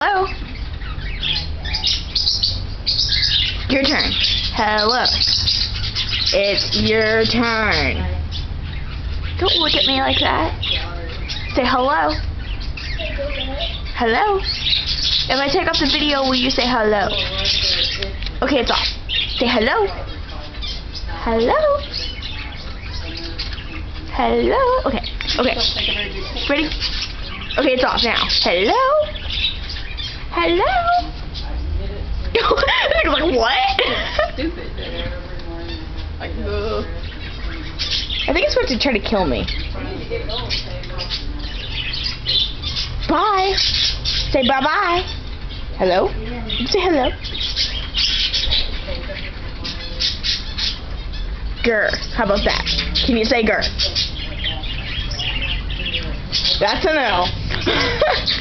Hello? Your turn. Hello. It's your turn. Don't look at me like that. Say hello. Hello? If I take off the video, will you say hello? Okay, it's off. Say hello. Hello. Hello. Okay. Okay. Ready? Okay, it's off now. Hello. Hello. Like what? Stupid. Like, I think it's supposed to try to kill me. Bye. Say bye-bye. Hello? Say hello. Grr. How about that? Can you say grr? That's a no.